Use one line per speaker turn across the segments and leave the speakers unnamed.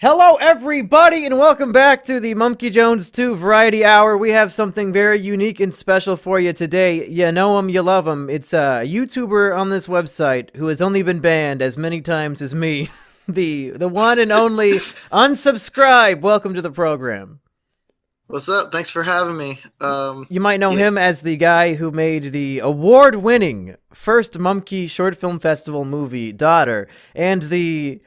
Hello, everybody, and welcome back to the Mumkey Jones 2 Variety Hour. We have something very unique and special for you today. You know him, you love him. It's a YouTuber on this website who has only been banned as many times as me. the one and only Unsubscribe. Welcome to the program.
What's up? Thanks for having me.
You might know him as the guy who made the award-winning first Mumkey Short Film Festival movie, Daughter, and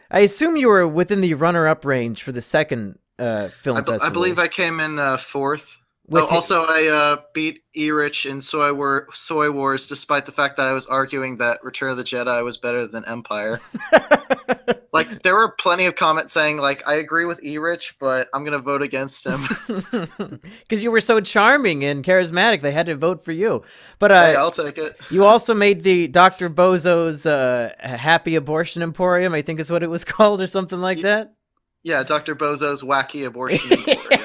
I assume you were within the runner-up range for the second film festival.
I believe I came in fourth. Also, I beat Erich in SOY Wars, despite the fact that I was arguing that Return of the Jedi was better than Empire. Like, there were plenty of comments saying, like, I agree with Erich, but I'm going to vote against him.
Because you were so charming and charismatic, they had to vote for you. But
hey, I'll take it.
You also made the Dr. Bozo's Happy Abortion Emporium, I think is what it was called, or something like that.
Yeah, Dr. Bozo's Wacky Abortion Emporium.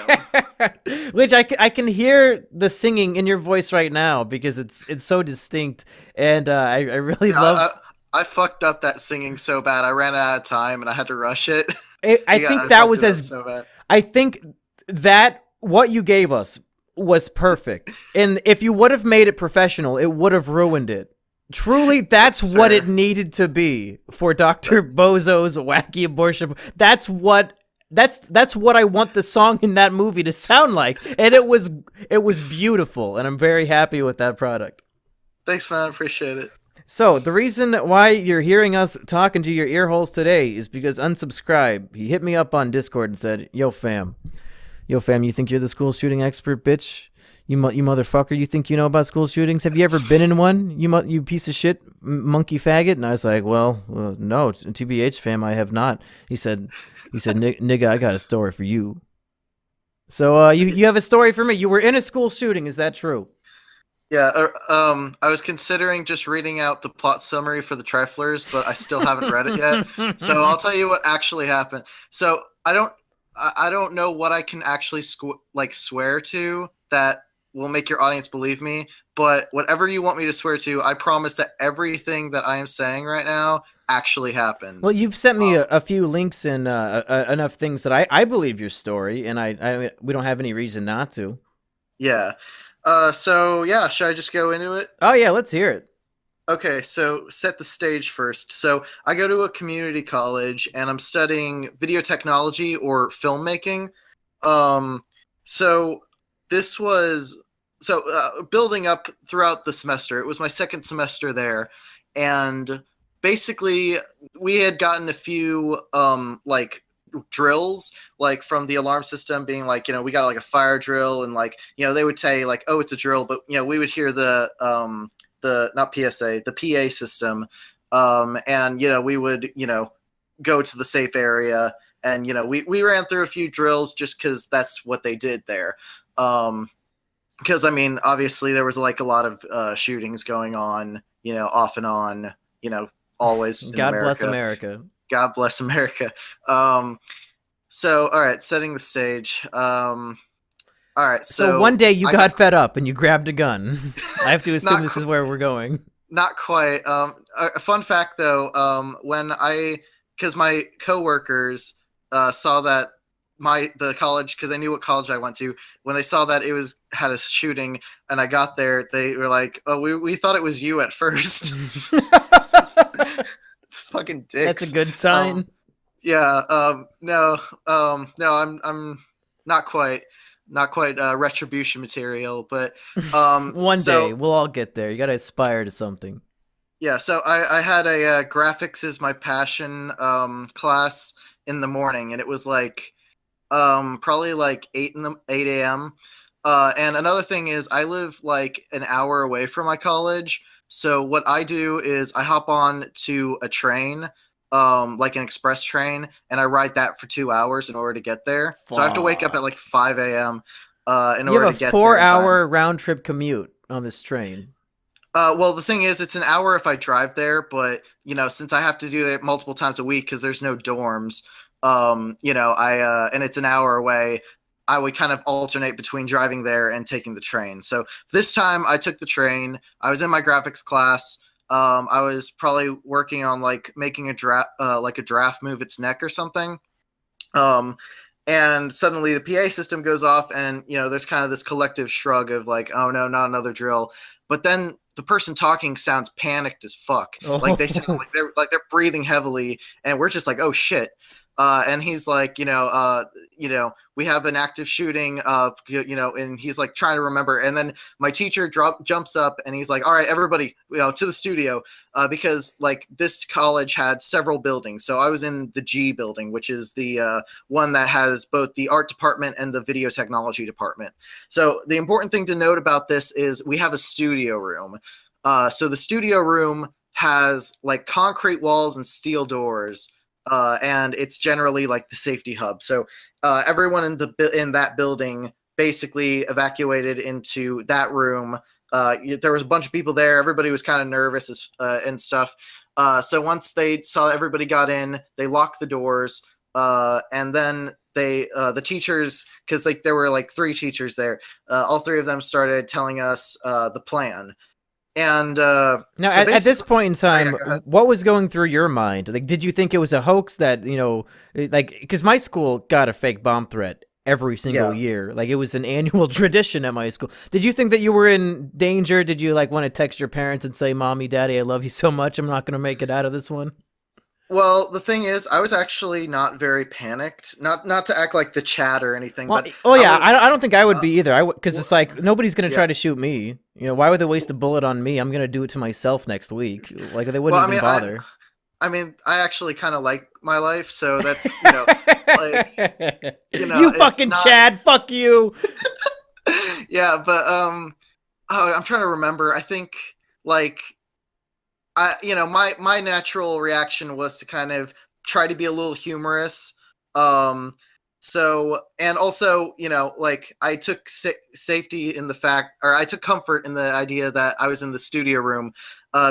Which I can hear the singing in your voice right now because it's so distinct, and I really love.
I fucked up that singing so bad. I ran out of time and I had to rush it.
I think that was so bad. I think that what you gave us was perfect, and if you would have made it professional, it would have ruined it. Truly, that's what it needed to be for Dr. Bozo's Wacky Abortion. That's what I want the song in that movie to sound like, and it was beautiful, and I'm very happy with that product.
Thanks, man. I appreciate it.
So, the reason why you're hearing us talking to your ear holes today is because Unsubscribe, he hit me up on Discord and said, Yo fam, you think you're the school shooting expert, bitch? You motherfucker, you think you know about school shootings? Have you ever been in one, you piece of shit monkey faggot? And I was like, well, no, TBH fam, I have not. He said, nigga, I got a story for you. So, you have a story for me. You were in a school shooting, is that true?
Yeah, I was considering just reading out the plot summary for the Triflers, but I still haven't read it yet. So I'll tell you what actually happened. So I don't know what I can actually swear to that will make your audience believe me, but whatever you want me to swear to, I promise that everything that I am saying right now actually happened.
Well, you've sent me a few links and enough things that I believe your story, and we don't have any reason not to.
Yeah. So yeah, should I just go into it?
Oh yeah, let's hear it.
Okay, so set the stage first. So I go to a community college and I'm studying video technology or filmmaking. So this was building up throughout the semester. It was my second semester there, and basically we had gotten a few drills, like from the alarm system being like, we got like a fire drill, and like, they would say like, oh, it's a drill, but we would hear the not PSA, the PA system, and we would go to the safe area, and we ran through a few drills just because that's what they did there, because I mean, obviously there was like a lot of shootings going on, off and on, always in
God
America.
Bless America.
God bless America. So, all right, setting the stage. All right, so
one day you got fed up and you grabbed a gun. I have to assume this is where we're going.
Not quite. A fun fact, though, because my coworkers saw that the college, because they knew what college I went to, when they saw that it had a shooting and I got there, they were like, oh, we thought it was you at first. Fucking dicks.
That's a good sign.
No, I'm not quite retribution material, but
one day we'll all get there. You gotta aspire to something.
Yeah, so I had a graphics is my passion class in the morning, and it was like probably like 8 a.m. And another thing is I live like an hour away from my college. So what I do is I hop on to a train, like an express train, and I ride that for 2 hours in order to get there. Fuck. So I have to wake up at like 5 a.m. In order to get there. You have a
4-hour round trip commute on this train.
Well, the thing is, it's an hour if I drive there, but since I have to do that multiple times a week because there's no dorms, and it's an hour away, I would kind of alternate between driving there and taking the train. So this time I took the train. I was in my graphics class. I was probably working on like making a draft move its neck or something. Um, and suddenly the PA system goes off, and there's kind of this collective shrug of like, oh no, not another drill. But then the person talking sounds panicked as fuck. Like they sound
Oh.
like they're breathing heavily, and we're just like, oh shit. And he's like, we have an active shooting, and he's like trying to remember. And then my teacher jumps up and he's like, all right, everybody, to the studio, because like this college had several buildings. So I was in the G building, which is the one that has both the art department and the video technology department. So the important thing to note about this is we have a studio room. So the studio room has like concrete walls and steel doors. And it's generally like the safety hub. So everyone in that building basically evacuated into that room. There was a bunch of people there. Everybody was kind of nervous and stuff. So once they saw everybody got in, they locked the doors, and then the teachers, because there were like 3 teachers there, all 3 of them started telling us the plan. And
Now,
so
at this point in
oh, yeah,
time,
go ahead.
what was going through your mind? Like, did you think it was a hoax that, like, because my school got a fake bomb threat every single
Yeah.
year. Like, it was an annual tradition at my school. Did you think that you were in danger? Did you, like, want to text your parents and say, Mommy, Daddy, I love you so much, I'm not going to make it out of this one?
Well, the thing is, I was actually not very panicked. Not to act like the chat or anything,
Well,
but
oh
I
yeah,
was.
I don't think I would
Uh,
be either. Because it's like nobody's gonna
yeah.
try to shoot me. Why would they waste a bullet on me? I'm gonna do it to myself next week. Like they
Well,
wouldn't even bother.
I actually kind of like my life, so that's like
You
it's
fucking
not.
Chad, fuck you.
Yeah, but I'm trying to remember. I think like my natural reaction was to kind of try to be a little humorous. Um, and also, like I took safety in the fact, or I took comfort in the idea that I was in the studio room,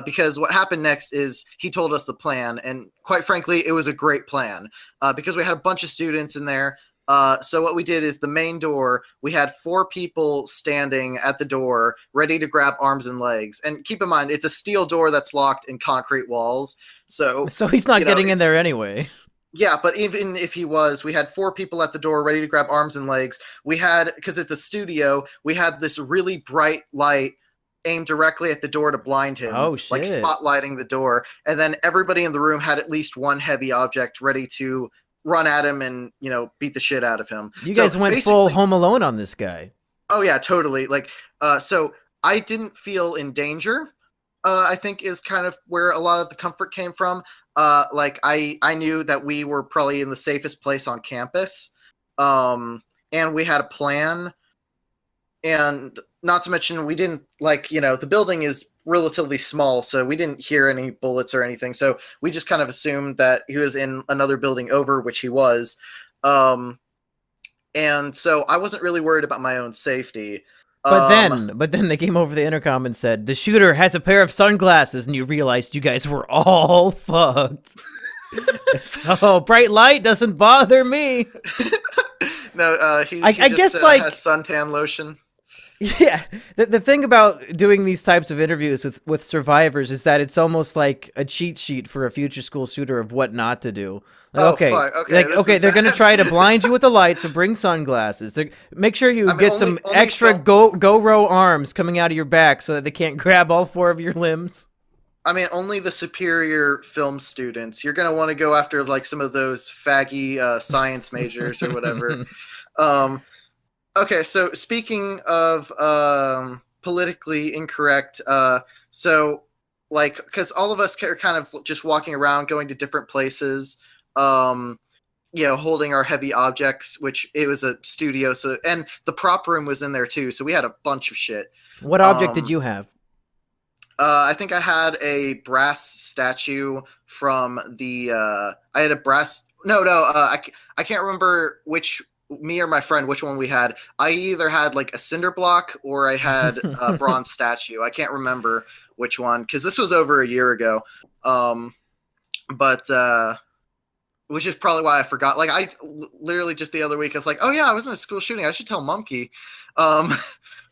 because what happened next is he told us the plan, and quite frankly, it was a great plan, because we had a bunch of students in there. So what we did is the main door, we had 4 people standing at the door ready to grab arms and legs. And keep in mind, it's a steel door that's locked in concrete walls. So,
So he's not getting in
it's,
there anyway.
yeah, but even if he was, we had 4 people at the door ready to grab arms and legs. We had, because it's a studio, we had this really bright light aimed directly at the door to blind him,
Oh
like
shit.
spotlighting the door. And then everybody in the room had at least one heavy object ready to run at him and beat the shit out of him.
You
So
guys went full
basically,
Home Alone on this guy.
oh yeah, totally. Like, so I didn't feel in danger. I think is kind of where a lot of the comfort came from. Like I knew that we were probably in the safest place on campus, and we had a plan. And not to mention, we didn't the building is relatively small, so we didn't hear any bullets or anything. So we just kind of assumed that he was in another building over, which he was. And so I wasn't really worried about my own safety.
But then they came over the intercom and said, the shooter has a pair of sunglasses, and you realized you guys were all fucked. So bright light doesn't bother me.
No, he
I
just
guess like
has suntan lotion.
yeah, the thing about doing these types of interviews with survivors is that it's almost like a cheat sheet for a future school shooter of what not to do. Like,
Oh
okay,
fuck. Okay. This
okay,
is
they're gonna
bad.
try to blind you with the lights, so bring sunglasses. Make sure you
I mean,
get
only
some
only
extra
film.
GoPro arms coming out of your back so that they can't grab all 4 of your limbs.
I mean, only the superior film students. You're gonna want to go after like some of those faggy science majors or whatever. Um, okay, so speaking of politically incorrect, so like, because all of us are kind of just walking around, going to different places, um, holding our heavy objects, which it was a studio, so and the prop room was in there too, so we had a bunch of shit.
What object did
Um,
you have?
I think I had a brass statue from the. I had a brass. No, no. I can't remember which me or my friend which one we had. I either had like a cinder block or I had a bronze statue. I can't remember which one because this was over a year ago. But which is probably why I forgot. Like literally just the other week, I was like, oh yeah, I was in a school shooting. I should tell Mumkey. Um,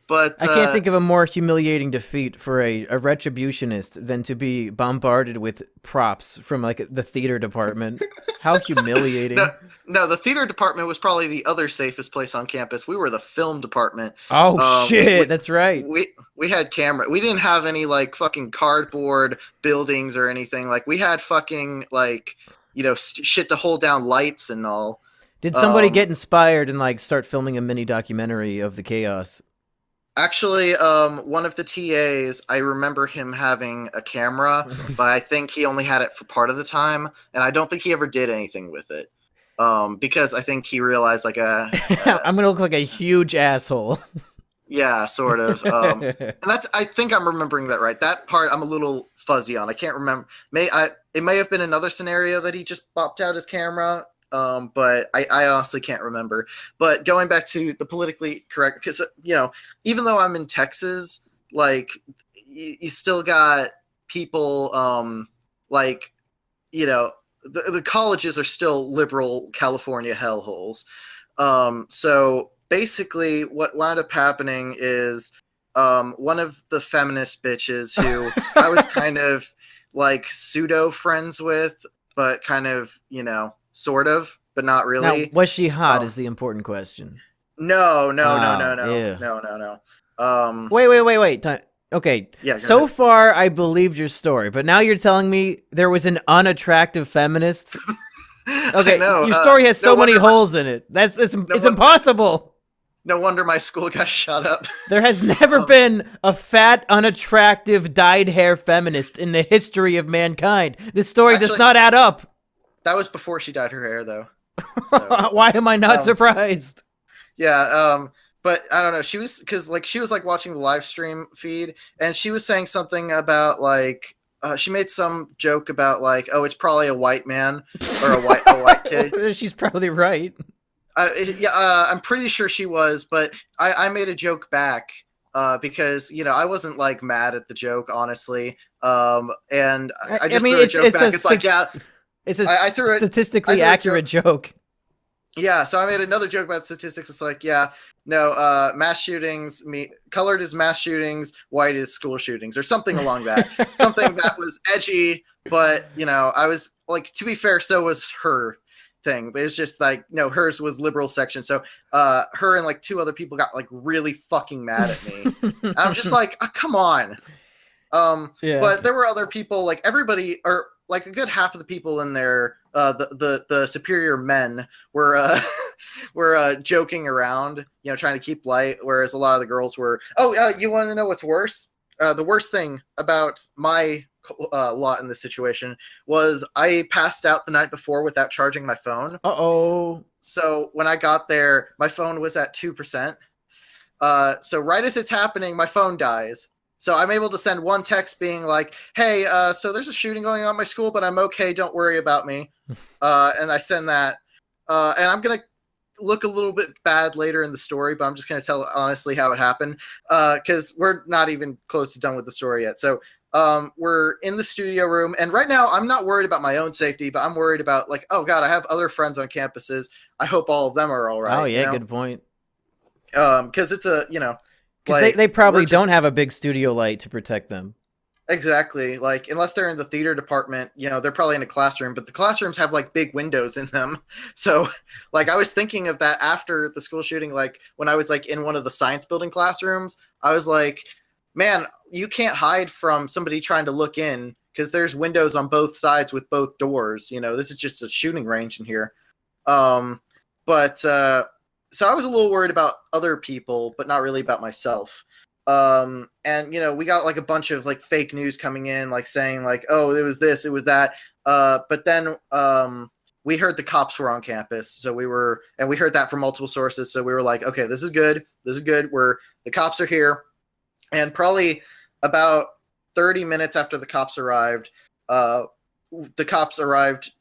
But
I can't think of a more humiliating defeat for a retributionist than to be bombarded with props from like the theater department. How humiliating.
no, the theater department was probably the other safest place on campus. We were the film department.
Oh shit, that's right.
We had camera. We didn't have any like fucking cardboard buildings or anything. Like we had fucking like shit to hold down lights and all.
Did somebody get inspired and like start filming a mini documentary of the chaos?
Actually, one of the TAs, I remember him having a camera, but I think he only had it for part of the time, and I don't think he ever did anything with it. Because I think he realized like
I'm gonna look like a huge asshole.
Yeah, sort of. And I think I'm remembering that right. That part I'm a little fuzzy on. I can't remember. It may have been another scenario that he just popped out his camera. But I honestly can't remember. But going back to the politically correct, because even though I'm in Texas, like you still got people, like the colleges are still liberal California hellholes. So basically, what wound up happening is one of the feminist bitches who I was kind of like pseudo friends with, but kind of sort of, but not really.
Now, was she hot? Is the important question.
No.
Wait. Okay.
Yeah.
So far, I believed your story, but now you're telling me there was an unattractive feminist. Okay, your story has so many holes in it. It's impossible.
No wonder my school got shut up.
There has never been a fat, unattractive, dyed hair feminist in the history of mankind. This story does not add up.
That was before she dyed her hair, though. So,
why am I not surprised?
Yeah, but I don't know. She was watching the live stream feed, and she was saying something about like she made some joke about like, oh, it's probably a white man or a white kid.
She's probably right.
I'm pretty sure she was, but I made a joke back because I wasn't like mad at the joke, honestly. And I just threw a joke back. It's like, yeah.
It's a statistically accurate joke.
Yeah, so I made another joke about statistics. It's like, yeah, no, mass shootings, colored is mass shootings, white is school shootings, or something along that. Something that was edgy, but, I was, like, to be fair, so was her thing. But it was just like, hers was liberal section. So her and, like, two other people got, like, really fucking mad at me. And I'm just like, oh, come on. Yeah. But there were other people, like, everybody, or like a good half of the people in there, the superior men were joking around, trying to keep light, whereas a lot of the girls were. Oh, you want to know what's worse? The worst thing about my lot in this situation was I passed out the night before without charging my phone.
Uh-oh.
So when I got there, my phone was at 2%. So right as it's happening, my phone dies. So I'm able to send one text being like, hey, so there's a shooting going on at my school, but I'm okay. Don't worry about me. And I send that. And I'm going to look a little bit bad later in the story, but I'm just going to tell honestly how it happened because we're not even close to done with the story yet. So we're in the studio room. And right now I'm not worried about my own safety, but I'm worried about like, oh, God, I have other friends on campuses. I hope all of them are all right.
Oh, yeah, good point.
Because it's a,
because like, they probably don't have a big studio light to protect them.
Exactly. Like, unless they're in the theater department, they're probably in a classroom, but the classrooms have, like, big windows in them. So, like, I was thinking of that after the school shooting, like, when I was, like, in one of the science building classrooms, I was like, man, you can't hide from somebody trying to look in because there's windows on both sides with both doors. This is just a shooting range in here. So I was a little worried about other people, but not really about myself. And, we got like a bunch of like fake news coming in, like saying like, oh, it was this, it was that. But then we heard the cops were on campus. So we heard that from multiple sources. So we were like, okay, this is good. The cops are here. And probably about 30 minutes after the cops arrived,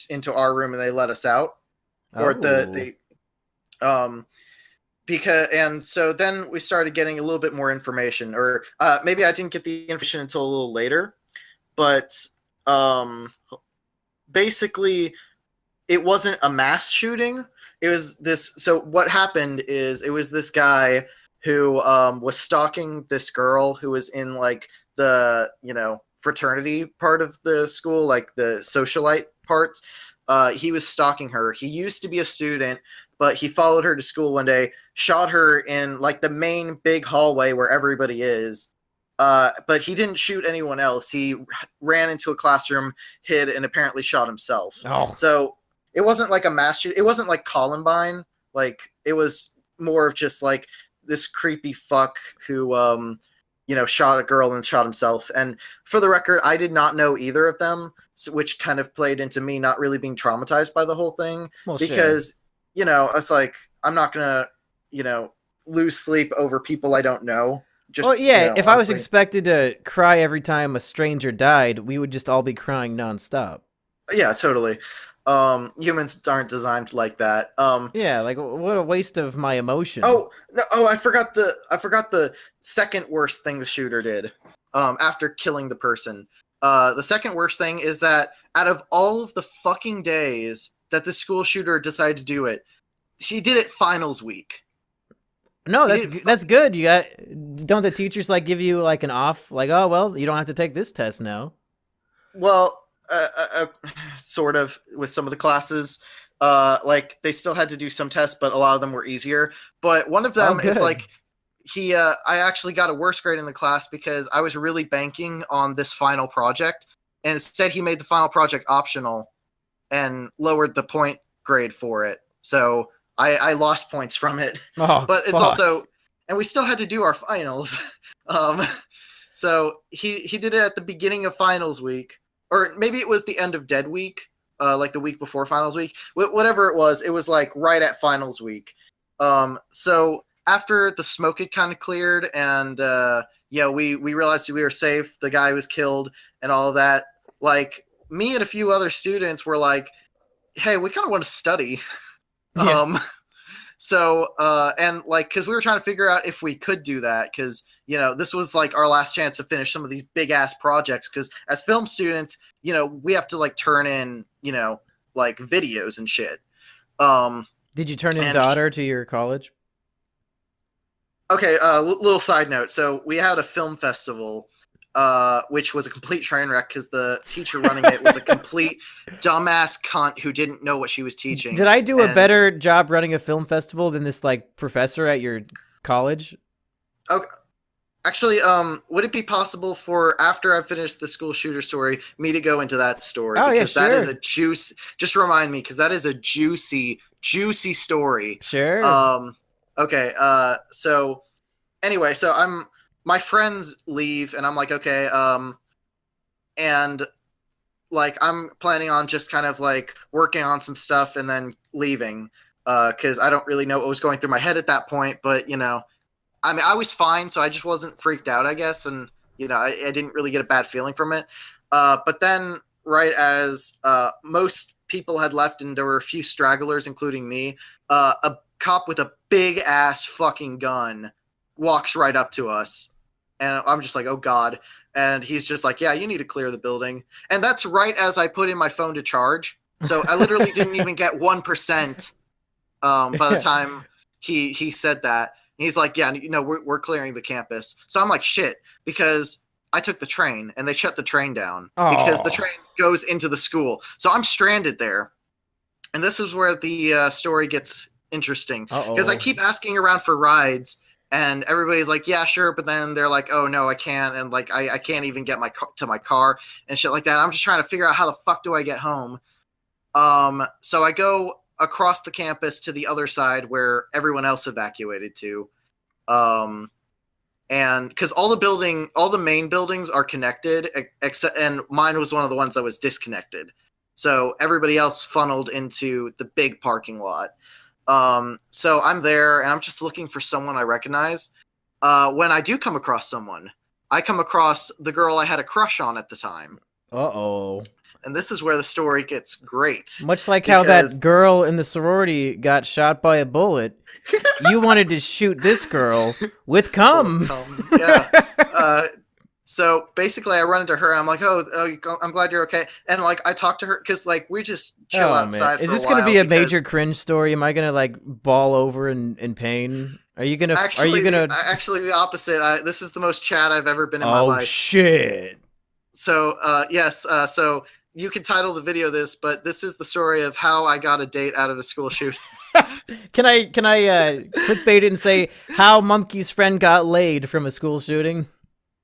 into our room and they let us out. So then we started getting a little bit more information, or maybe I didn't get the information until a little later, but basically it wasn't a mass shooting. It was this. So what happened is it was this guy who was stalking this girl who was in like the fraternity part of the school, like the socialite part. He was stalking her. He used to be a student, but he followed her to school one day, shot her in like the main big hallway where everybody is. But he didn't shoot anyone else. He ran into a classroom, hid, and apparently shot himself.
Oh.
So it wasn't like a mass shoot. It wasn't like Columbine. Like, it was more of just like this creepy fuck who shot a girl and shot himself. And for the record, I did not know either of them, which kind of played into me not really being traumatized by the whole thing.
Well,
because, it's like, I'm not going to, lose sleep over people I don't know. Just,
well, yeah, if
honestly.
I was expected to cry every time a stranger died, we would just all be crying nonstop.
Yeah, totally. Humans aren't designed like that.
Yeah, like what a waste of my emotion.
Oh no! Oh, I forgot the second worst thing the shooter did. After killing the person, the second worst thing is that out of all of the fucking days that the school shooter decided to do it, she did it finals week.
No, that's good. Don't the teachers like give you like an off? Like, oh well, you don't have to take this test now.
Well, sort of with some of the classes. Like they still had to do some tests, but a lot of them were easier. But one of them, it's like I actually got a worse grade in the class because I was really banking on this final project, and instead he made the final project optional and lowered the point grade for it. So I lost points from it.
Oh,
but it's also, and we still had to do our finals. So he did it at the beginning of finals week, or maybe it was the end of dead week, like the week before finals week. Whatever it was like right at finals week. So after the smoke had kind of cleared and we realized we were safe, the guy was killed and all of that, like me and a few other students were like, hey, we kind of want to study. Yeah. So and like, because we were trying to figure out if we could do that, because this was like our last chance to finish some of these big ass projects, because as film students, we have to like turn in like videos and shit.
Did you turn in daughter to your college?
Okay, little side note. So we had a film festival, which was a complete train wreck because the teacher running it was a complete dumbass cunt who didn't know what she was teaching.
Did I do a better job running a film festival than this like professor at your college?
Okay. Actually, would it be possible for, after I finish the school shooter story, me to go into that story?
Oh,
because
yeah, sure.
that is a juice. Just remind me, because that is a juicy story.
Sure.
Okay. So anyway, so my friends leave, and I'm like, okay. And like I'm planning on just kind of like working on some stuff and then leaving, because I don't really know what was going through my head at that point, but I mean, I was fine, so I just wasn't freaked out, I guess, and I didn't really get a bad feeling from it. But then, right as most people had left, and there were a few stragglers, including me, a cop with a big ass fucking gun walks right up to us, and I'm just like, oh god. And he's just like, yeah, you need to clear the building. And that's right as I put in my phone to charge, so I literally didn't even get 1% by the time he said that. He's like, yeah, we're clearing the campus. So I'm like, shit, because I took the train and they shut the train down because the train goes into the school. So I'm stranded there. And this is where the story gets interesting, because I keep asking around for rides and everybody's like, yeah, sure. But then they're like, oh no, I can't. And like, I can't even get to my car and shit like that. I'm just trying to figure out how the fuck do I get home? So I go across the campus to the other side where everyone else evacuated to. And because all the main buildings are connected, except, and mine was one of the ones that was disconnected. So everybody else funneled into the big parking lot. So I'm there and I'm just looking for someone I recognize. When I do come across someone, I come across the girl I had a crush on at the time.
Uh-oh.
And this is where the story gets great.
Much like how that girl in the sorority got shot by a bullet, you wanted to shoot this girl with cum.
Yeah. So basically, I run into her and I'm like, I'm glad you're okay. And like, I talk to her because like we just chill
Oh man,
outside
is
for a
this gonna
while
be a
because
major cringe story? Am I gonna like ball over in pain? Are you gonna? Are you
actually,
gonna?
actually the opposite. This is the most Chad I've ever been in my
Oh
life.
shit!
So yes, so you can title the video this, but this is the story of how I got a date out of a school shooting.
Can I clickbait it and say how Mumkey's friend got laid from a school shooting?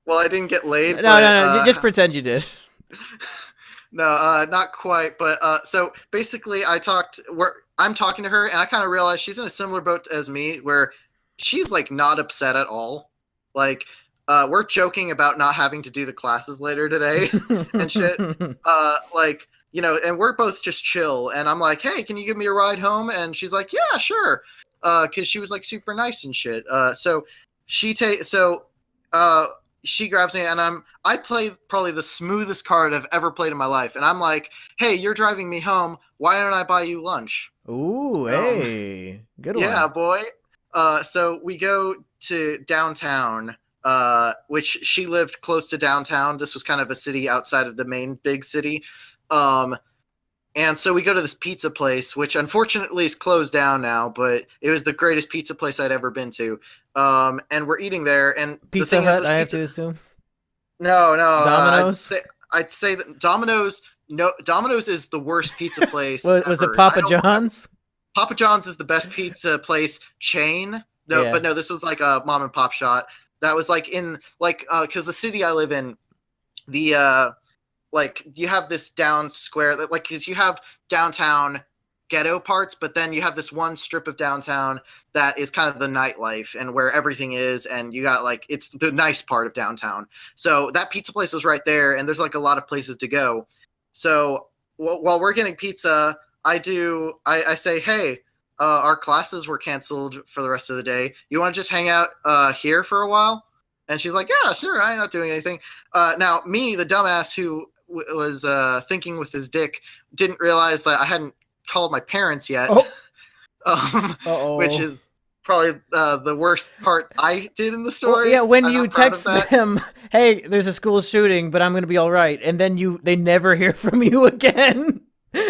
Well, I didn't get
No,
laid,
no,
but
no. Just pretend you did.
no, not quite. But so basically, I'm talking to her, and I kind of realized she's in a similar boat as me, where she's like not upset at all. Like, we're joking about not having to do the classes later today and shit. Like, and we're both just chill. And I'm like, hey, can you give me a ride home? And she's like, yeah, sure. Because she was like super nice and shit. So she uh, she grabs me, and I play probably the smoothest card I've ever played in my life. And I'm like, hey, you're driving me home. Why don't I buy you lunch?
Ooh, hey, good one.
Yeah, boy. So we go to downtown, which she lived close to downtown. This was kind of a city outside of the main big city. And so we go to this pizza place, which unfortunately is closed down now, but it was the greatest pizza place I'd ever been to. And we're eating there, and
Pizza
the thing
Hut,
is, this
I have
pizza.
to assume.
No,
Domino's.
I'd say that Domino's. No, Domino's is the worst pizza place.
Was it
ever.
Papa John's?
Papa John's is the best pizza place chain. No,
Yeah.
but no, this was like a mom and pop shop. That was like in like because the city I live in, the like you have this down square that like because you have downtown ghetto parts, but then you have this one strip of downtown that is kind of the nightlife and where everything is, and you got like it's the nice part of downtown. So that pizza place was right there, and there's like a lot of places to go. So while we're getting pizza, I say, hey, our classes were canceled for the rest of the day. You want to just hang out here for a while? And she's like, yeah, sure. I'm not doing anything. Now, me, the dumbass who was thinking with his dick, didn't realize that I hadn't called my parents yet, which is probably the worst part I did in the story.
Well, yeah, when
I'm
you
not proud of
text
that.
them, "Hey, there's a school shooting, but I'm gonna be all right," and then they never hear from you again.
Now,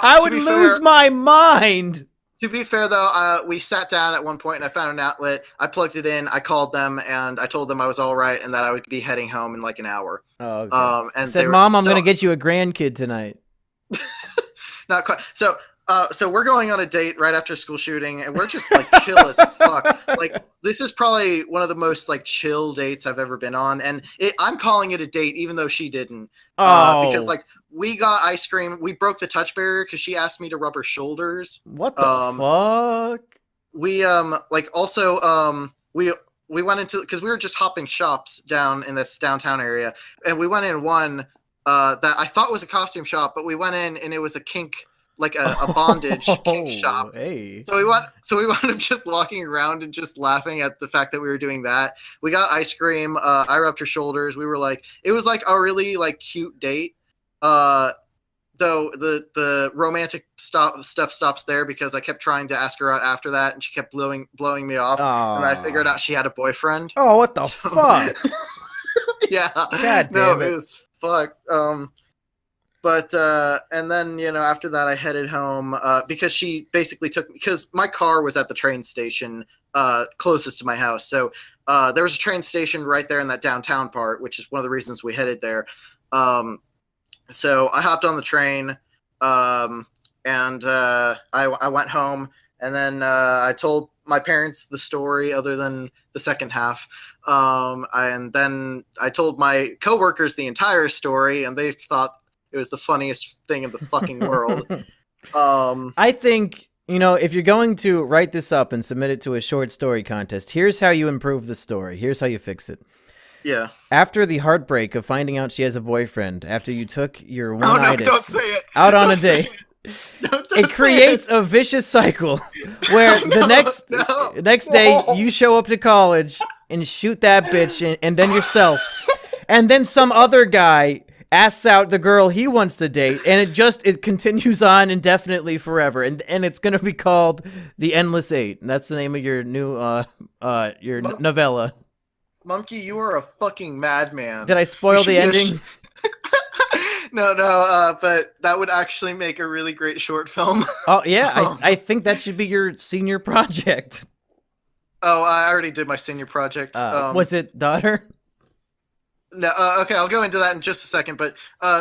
I
to
would
be
lose
fair-
my mind.
To be fair, though, we sat down at one point and I found an outlet. I plugged it in. I called them and I told them I was all right and that I would be heading home in like an hour.
Oh, okay.
And
Said,
they were,
"Mom, I'm
so,
gonna get you a grandkid tonight."
not quite. So we're going on a date right after school shooting, and we're just like chill as fuck. Like this is probably one of the most like chill dates I've ever been on, and I'm calling it a date even though she didn't. Because like we got ice cream, we broke the touch barrier because she asked me to rub her shoulders.
What the fuck?
We like also we went into because we were just hopping shops down in this downtown area, and we went in one that I thought was a costume shop, but we went in and it was a kink, like a bondage kink shop.
Hey.
So we wound up just walking around and just laughing at the fact that we were doing that. We got ice cream. I rubbed her shoulders. We were like, it was like a really like cute date. Though the romantic stuff stops there because I kept trying to ask her out after that, and she kept blowing me off, and I figured out she had a boyfriend.
Oh, what the fuck?
Yeah.
God damn
no,
it.
it was fuck. But and then after that I headed home because she basically took because my car was at the train station closest to my house. So there was a train station right there in that downtown part, which is one of the reasons we headed there. So I hopped on the train, and I went home, and then I told my parents the story, other than the second half, and then I told my coworkers the entire story, and they thought it was the funniest thing in the fucking world.
I think, if you're going to write this up and submit it to a short story contest, here's how you improve the story. Here's how you fix it.
Yeah.
After the heartbreak of finding out she has a boyfriend, after you took your one-itis
don't say it.
out on
Don't
a
say
date,
No,
it creates a vicious cycle where the next day you show up to college and shoot that bitch and then yourself. And then some other guy asks out the girl he wants to date, and it continues on indefinitely forever. And it's going to be called The Endless Eight. And that's the name of your new novella.
Monkey, you are a fucking madman.
Did I
You
spoil
should
the
be
ending?
No, but that would actually make a really great short film.
Oh yeah, I
Um,
I think that should be your senior project.
oh, I already did my senior project.
Was it daughter?
No, okay, I'll go into that in just a second. But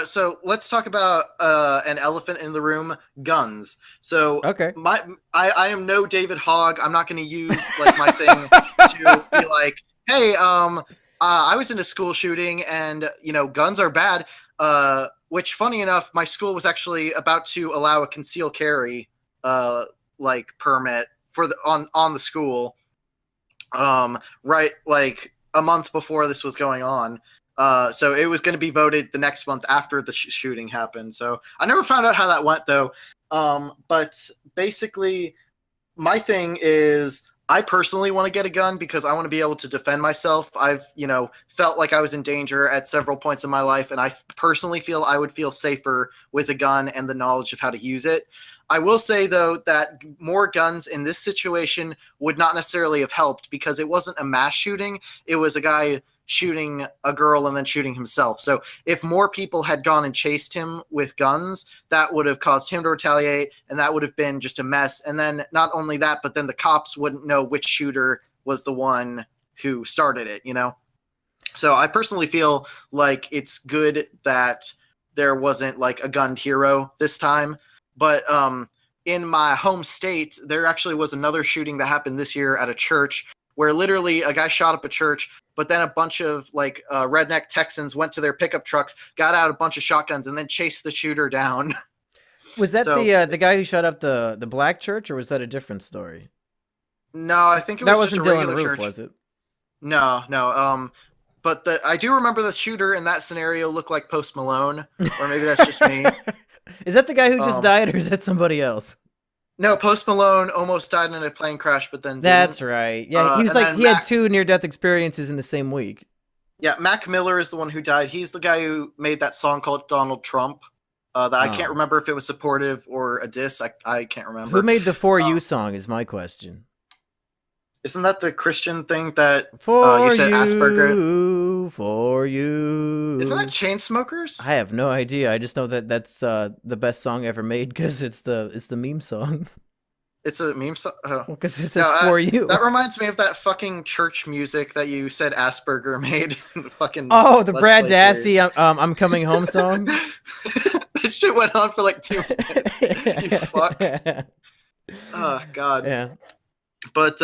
so let's talk about an elephant in the room: guns. So
Okay.
I am no David Hogg. I'm not going to use like my thing to be like, hey, I was in a school shooting, and guns are bad. Which, funny enough, my school was actually about to allow a concealed carry, like permit for the on the school, right, like a month before this was going on. So it was going to be voted the next month after the shooting happened. So I never found out how that went, though. But basically, my thing is I personally want to get a gun because I want to be able to defend myself. I've, felt like I was in danger at several points in my life, and I personally feel I would feel safer with a gun and the knowledge of how to use it. I will say, though, that more guns in this situation would not necessarily have helped because it wasn't a mass shooting. It was a guy shooting a girl and then shooting himself. So if more people had gone and chased him with guns, that would have caused him to retaliate, and that would have been just a mess. And then not only that, but then the cops wouldn't know which shooter was the one who started it, So I personally feel like it's good that there wasn't like a gunned hero this time. But in my home state, there actually was another shooting that happened this year at a church where literally a guy shot up a church, but then a bunch of like redneck Texans went to their pickup trucks, got out a bunch of shotguns, and then chased the shooter down.
Was that the guy who shot up the black church, or was that a different story?
No, I think it
That
was just
wasn't
a
Dylan
regular
Roof,
church.
was it?
No. But I do remember the shooter in that scenario looked like Post Malone, or maybe that's just me.
Is that the guy who just died, or is that somebody else?
No, Post Malone almost died in a plane crash, but then didn't.
That's right. Yeah, he was like he had 2 near-death experiences in the same week.
Yeah, Mac Miller is the one who died. He's the guy who made that song called Donald Trump. That I can't remember if it was supportive or a diss. I can't remember.
Who made the For You song is my question.
Isn't that the Christian thing that
For
you said Asperger?
For you.
Isn't that Chainsmokers?
I have no idea. I just know that that's the best song ever made because it's the meme song.
It's a meme song? Oh.
Because it says For You.
That reminds me of that fucking church music that you said Asperger made. Fucking
the Brad Dassey I'm Coming Home song?
That shit went on for like 2 minutes. You fuck. Oh, God.
Yeah.
But,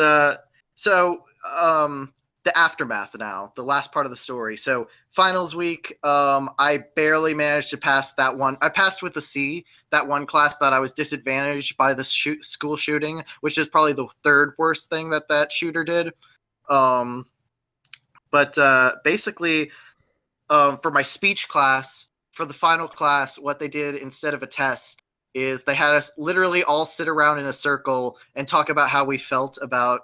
so, the aftermath now, the last part of the story. So, finals week, I barely managed to pass that one. I passed with a C, that one class that I was disadvantaged by the school shooting, which is probably the third worst thing that shooter did. But basically, for my speech class, for the final class, what they did instead of a test is they had us literally all sit around in a circle and talk about how we felt about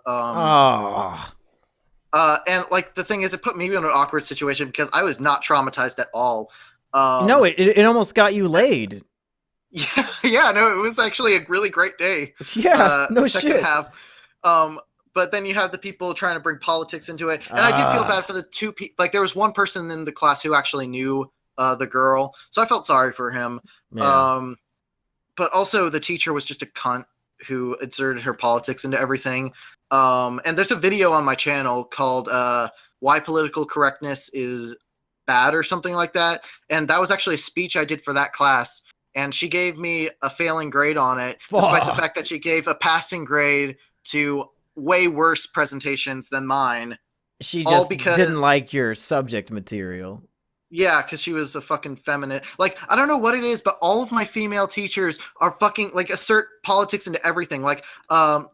and like the thing is, it put me in an awkward situation because I was not traumatized at all.
No, it almost got you laid.
Yeah, no, it was actually a really great day.
Yeah, no
second
shit.
half. But then you have the people trying to bring politics into it, and I do feel bad for the two people. Like there was one person in the class who actually knew the girl, so I felt sorry for him. Yeah. But also the teacher was just a cunt who inserted her politics into everything. And there's a video on my channel called Why Political Correctness is Bad or something like that. And that was actually a speech I did for that class. And she gave me a failing grade on it, despite the fact that she gave a passing grade to way worse presentations than mine.
She just didn't like your subject material.
Yeah, because she was a fucking feminine. Like, I don't know what it is, but all of my female teachers are fucking, like, assert politics into everything. Like, the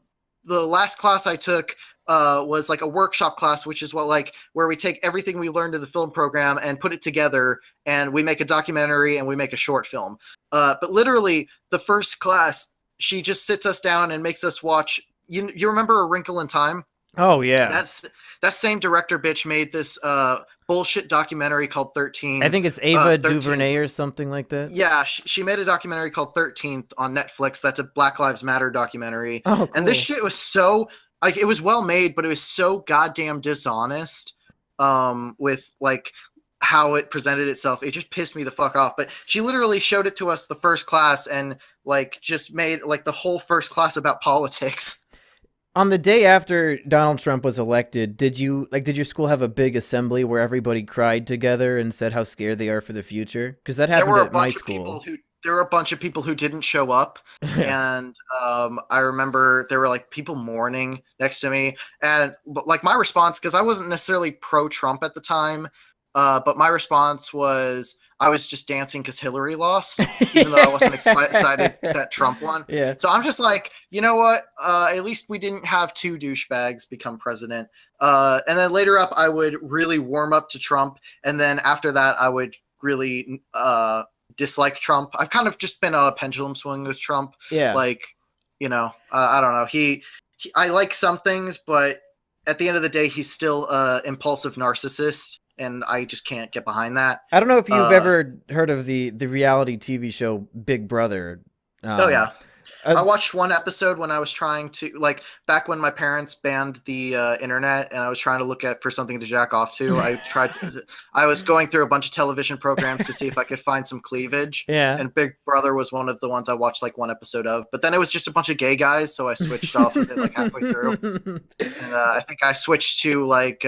last class I took was, like, a workshop class, which is where we take everything we learned in the film program and put it together, and we make a documentary and we make a short film. But literally, the first class, she just sits us down and makes us watch. You remember A Wrinkle in Time?
Oh, yeah.
That same director bitch made this bullshit documentary called 13.
I think it's Ava DuVernay or something like that.
Yeah, she made a documentary called 13th on Netflix. That's a Black Lives Matter documentary.
Oh, cool.
And this shit was so, like, it was well made, but it was so goddamn dishonest. with like how it presented itself. It just pissed me the fuck off. But she literally showed it to us the first class and like just made like the whole first class about politics.
On the day after Donald Trump was elected, did your school have a big assembly where everybody cried together and said how scared they are for the future? Because that happened at my school.
There were a bunch of people who didn't show up, and I remember there were like people mourning next to me, and like my response, because I wasn't necessarily pro-Trump at the time, but my response was I was just dancing because Hillary lost, even though I wasn't excited that Trump won.
Yeah.
So I'm just like, you know what? At least we didn't have two douchebags become president. And then later up, I would really warm up to Trump, and then after that, I would really dislike Trump. I've kind of just been on a pendulum swing with Trump.
Yeah.
Like, you know, I don't know. He I like some things, but at the end of the day, he's still an impulsive narcissist. And I just can't get behind that.
I don't know if you've ever heard of the reality TV show Big Brother.
Oh, yeah. I watched one episode when I was trying to, like, back when my parents banned the internet and I was trying to look for something to jack off to. I was going through a bunch of television programs to see if I could find some cleavage.
Yeah.
And Big Brother was one of the ones I watched, like, one episode of. But then it was just a bunch of gay guys, so I switched off of it, like, halfway through. And I think I switched to, like...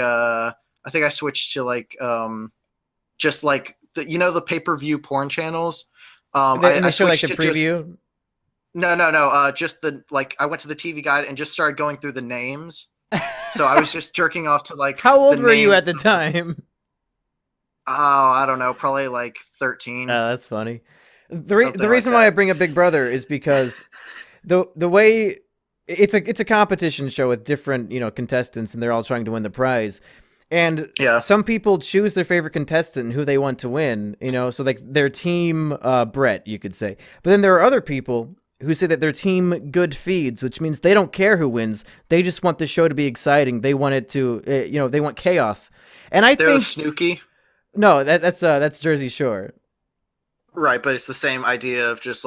just like the pay-per-view porn channels.
I show like the preview.
No. Just I went to the TV guide and just started going through the names. So I was just jerking off to like.
How old were you at the time?
Oh, I don't know, probably like 13.
Oh, that's funny. The reason why I bring up Big Brother is because the way it's a competition show with different contestants and they're all trying to win the prize. And some people choose their favorite contestant and who they want to win, so like their team Brett, you could say. But then there are other people who say that their team good feeds, which means they don't care who wins. They just want the show to be exciting. They want it to, they want chaos. And I think
Snooki.
No, that's Jersey Shore.
Right, but it's the same idea of just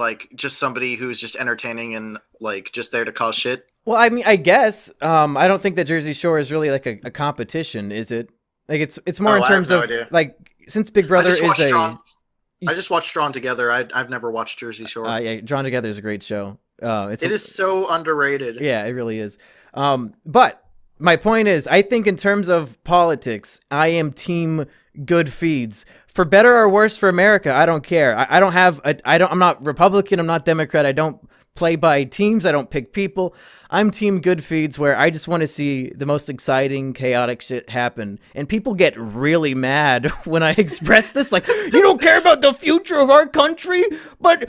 somebody who's just entertaining and like just there to cause shit.
Well, I mean, I guess I don't think that Jersey Shore is really like a competition, is it? Like it's more in terms of idea. Like since Big Brother is
I just watched Drawn Together. I've never watched Jersey Shore.
Yeah, Drawn Together is a great show.
It is so underrated.
Yeah, it really is. But my point is, I think in terms of politics, I am team good feeds. For better or worse for America, I don't care. I'm not Republican, I'm not Democrat, I don't play by teams, I don't pick people. I'm team good feeds where I just want to see the most exciting, chaotic shit happen. And people get really mad when I express this, like, you don't care about the future of our country, but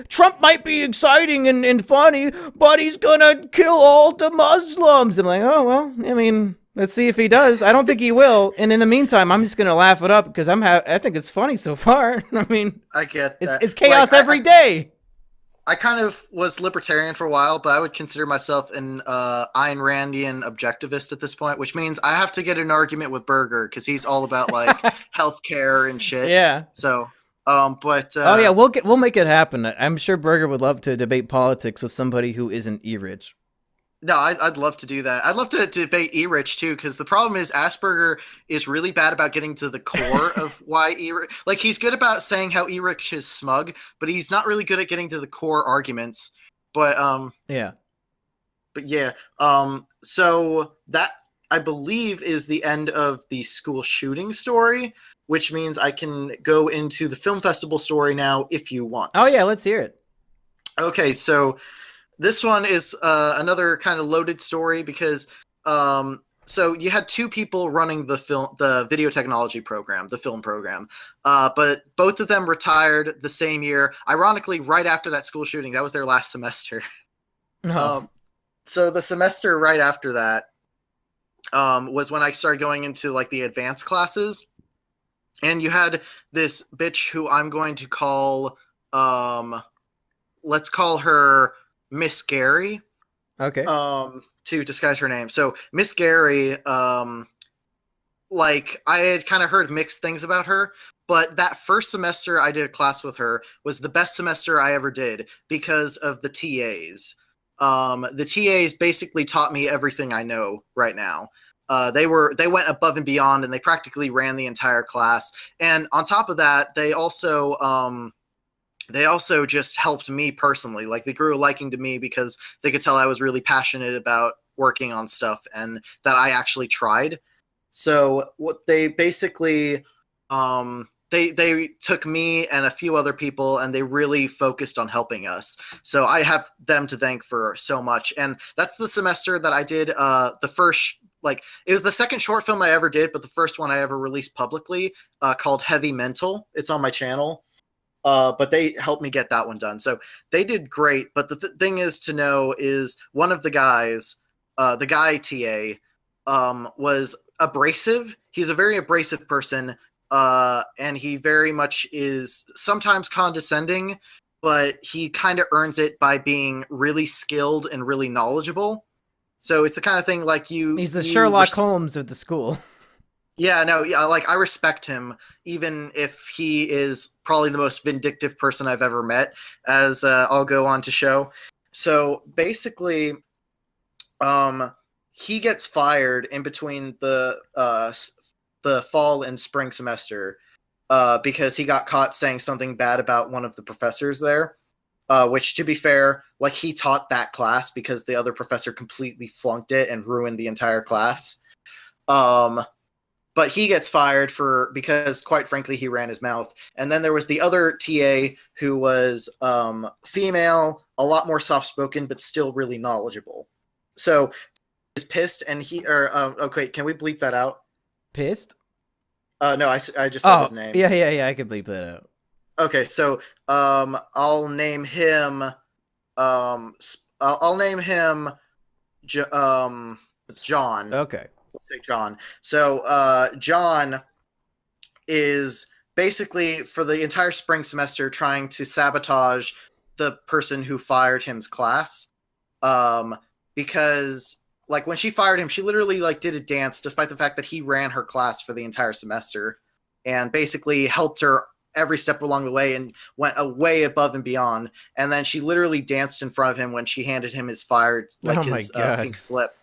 Trump might be exciting and funny, but he's gonna kill all the Muslims. I'm like, oh, well, I mean... Let's see if he does. I don't think he will. And in the meantime, I'm just gonna laugh it up because I think it's funny so far. I mean,
I get that.
It's chaos every day.
I kind of was libertarian for a while, but I would consider myself an Ayn Randian objectivist at this point, which means I have to get an argument with Berger because he's all about like healthcare and shit.
Yeah.
So,
we'll make it happen. I'm sure Berger would love to debate politics with somebody who isn't E-Rich.
No, I'd love to do that. I'd love to debate E-Rich too, because the problem is Asperger is really bad about getting to the core of why E-Rich... Like, he's good about saying how E-Rich is smug, but he's not really good at getting to the core arguments. But,
yeah.
But, yeah. So, that, I believe, is the end of the school shooting story, which means I can go into the film festival story now if you want.
Oh, yeah, let's hear it.
Okay, so... This one is another kind of loaded story because so you had two people running the video technology program, the film program, but both of them retired the same year. Ironically, right after that school shooting, that was their last semester.
Oh.
So the semester right after that was when I started going into like the advanced classes, and you had this bitch who I'm going to call, let's call her Miss Gary.
Okay.
To disguise her name. So Miss Gary, like I had kind of heard mixed things about her, but that first semester I did a class with her was the best semester I ever did because of the TAs. The TAs basically taught me everything I know right now. They went above and beyond, and they practically ran the entire class. And on top of that, they also just helped me personally. Like, they grew a liking to me because they could tell I was really passionate about working on stuff and that I actually tried. So what they basically they took me and a few other people, and they really focused on helping us. So I have them to thank for so much. And that's the semester that I did the first, like, it was the second short film I ever did, but the first one I ever released publicly, called Heavy Mental. It's on my channel. But they helped me get that one done. So they did great. But the thing is to know is one of the guys, the guy TA, was abrasive. He's a very abrasive person. And he very much is sometimes condescending, but he kind of earns it by being really skilled and really knowledgeable. So it's the kind of thing like
He's the Sherlock Holmes of the school.
Yeah, no, yeah, like, I respect him, even if he is probably the most vindictive person I've ever met, as I'll go on to show. So basically, he gets fired in between the fall and spring semester because he got caught saying something bad about one of the professors there. Which, to be fair, like, he taught that class because the other professor completely flunked it and ruined the entire class. But he gets fired because, quite frankly, he ran his mouth. And then there was the other TA who was female, a lot more soft-spoken, but still really knowledgeable. So he's pissed, and okay, can we bleep that out?
Pissed?
No, I just said his name.
Yeah, I can bleep that out.
Okay, so I'll name him. I'll name him John.
Okay.
Let's say John. So John is basically, for the entire spring semester, trying to sabotage the person who fired him's class. Because, like, when she fired him, she literally, like, did a dance, despite the fact that he ran her class for the entire semester, and basically helped her every step along the way and went way above and beyond. And then she literally danced in front of him when she handed him his his pink slip.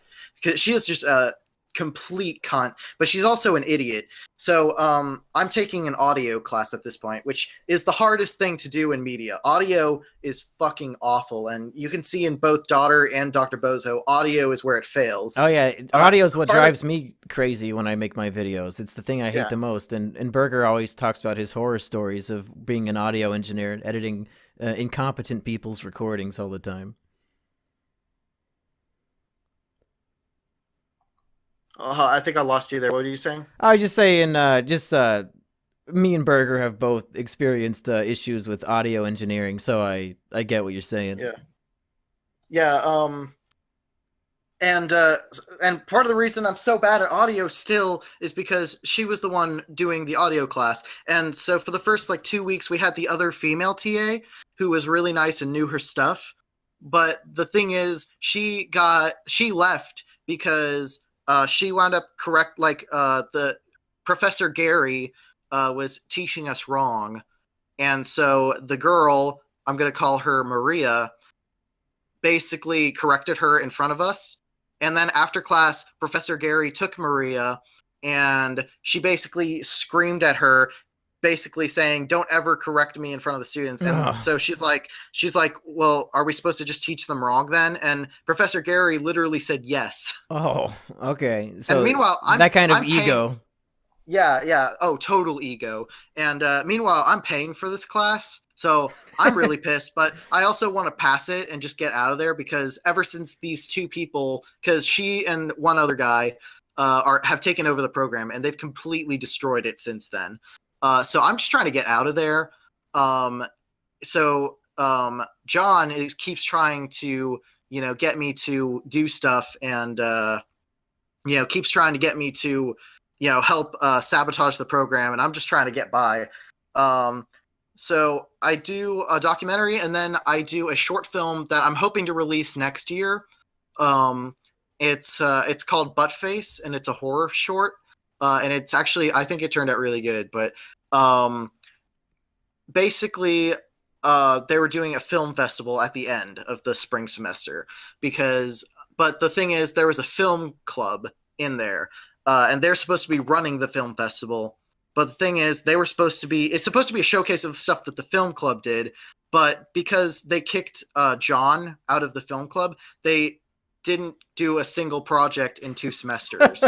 Because she is just a complete cunt, but she's also an idiot. So I'm taking an audio class at this point, which is the hardest thing to do in media. Audio is fucking awful, and you can see in both Daughter and Dr. Bozo, audio is where it fails.
Oh yeah, audio is what drives me crazy when I make my videos. It's the thing I hate the most. And Berger always talks about his horror stories of being an audio engineer and editing incompetent people's recordings all the time.
I think I lost you there. What were you saying?
I was just saying, me and Berger have both experienced issues with audio engineering, so I get what you're saying.
Yeah. And part of the reason I'm so bad at audio still is because she was the one doing the audio class. And so for the first, like, 2 weeks, we had the other female TA who was really nice and knew her stuff. But the thing is, she left because she wound up the Professor Gary was teaching us wrong. And so the girl, I'm going to call her Maria, basically corrected her in front of us. And then after class, Professor Gary took Maria and she basically screamed at her, basically saying, "Don't ever correct me in front of the students." And so she's like, "Well, are we supposed to just teach them wrong then?" And Professor Gary literally said yes.
Oh, okay. So,
and meanwhile,
that kind of ego.
Yeah. Oh, total ego. And meanwhile, I'm paying for this class, so I'm really pissed. But I also want to pass it and just get out of there, because ever since these two people, because she and one other guy have taken over the program, and they've completely destroyed it since then. So I'm just trying to get out of there. John keeps trying to, get me to do stuff, and keeps trying to get me to, help sabotage the program, and I'm just trying to get by. So I do a documentary, and then I do a short film that I'm hoping to release next year. It's called Buttface, and it's a horror short. And it's actually, I think it turned out really good, but basically they were doing a film festival at the end of the spring semester but the thing is, there was a film club in there, and they're supposed to be running the film festival. But the thing is, it's supposed to be a showcase of the stuff that the film club did. But because they kicked John out of the film club, they didn't do a single project in 2 semesters.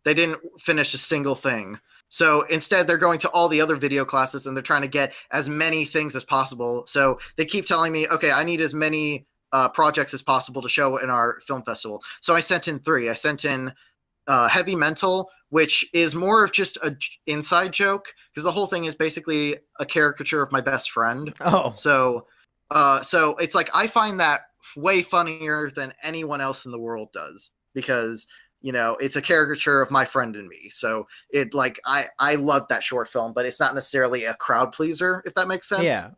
They didn't finish a single thing. So instead, they're going to all the other video classes and they're trying to get as many things as possible. So they keep telling me, okay, I need as many projects as possible to show in our film festival. So I sent in 3. I sent in Heavy Mental, which is more of just an inside joke, because the whole thing is basically a caricature of my best friend.
Oh.
So it's like I find that way funnier than anyone else in the world does, because it's a caricature of my friend and me. So it like I love that short film, but it's not necessarily a crowd pleaser, if that makes sense.
Yeah.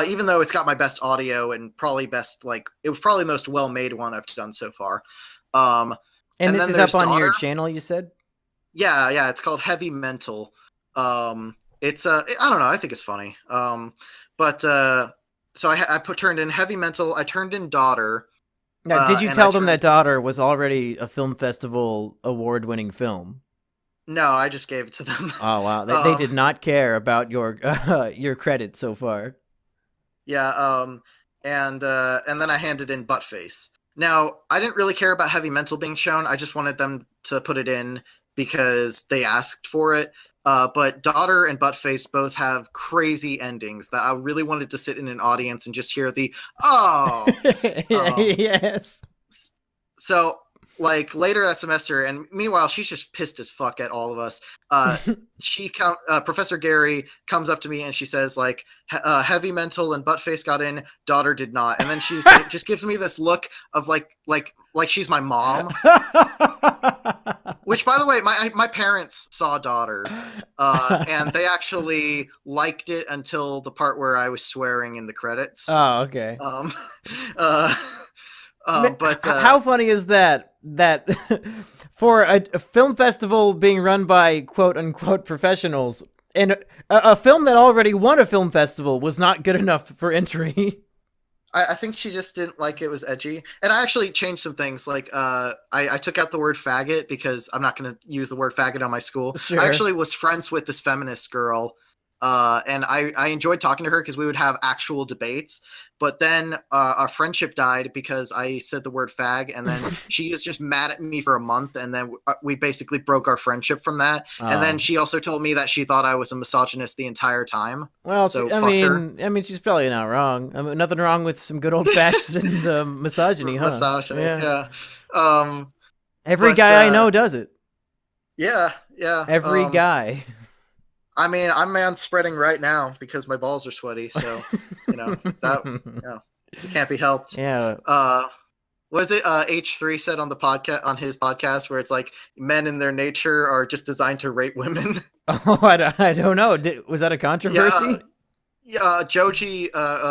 Even though it's got my best audio and probably best, like, it was probably the most well-made one I've done so far.
And this is up on your channel, you said?
Yeah, it's called Heavy Mental. It's I don't know, I think it's funny. So I turned in Heavy Mental, I turned in Daughter.
Now, did you tell them that Daughter was already a film festival award-winning film?
No, I just gave it to them.
Oh wow, they did not care about your credit so far.
Yeah, and then I handed in Buttface. Now, I didn't really care about Heavy Mental being shown. I just wanted them to put it in because they asked for it. But Daughter and Buttface both have crazy endings that I really wanted to sit in an audience and just hear the, oh!
Yes.
So, like, later that semester, and meanwhile, she's just pissed as fuck at all of us. Professor Gary comes up to me and she says, like, Heavy Mental and Buttface got in, Daughter did not. And then she just gives me this look of like she's my mom. Which, by the way, my parents saw Daughter, and they actually liked it until the part where I was swearing in the credits.
Oh, okay.
But
how funny is that for a film festival being run by quote unquote professionals, and a film that already won a film festival was not good enough for entry?
I think she just didn't like it was edgy. And I actually changed some things. Like, I took out the word faggot because I'm not going to use the word faggot on my school.
Sure.
I actually was friends with this feminist girl. And I enjoyed talking to her because we would have actual debates. But then our friendship died because I said the word fag. And then she was just mad at me for a month. And then we basically broke our friendship from that. And then she also told me that she thought I was a misogynist the entire time.
Well,
so
I mean, she's probably not wrong. I mean, nothing wrong with some good old-fashioned misogyny, huh?
Misogyny, yeah.
Every guy I know does it.
Yeah.
Every guy.
I mean, I'm spreading right now because my balls are sweaty, so that it can't be helped.
Yeah.
Was it H3 said on his podcast where it's like men in their nature are just designed to rape women?
Oh, I don't know. Was that a controversy?
Yeah, Joji,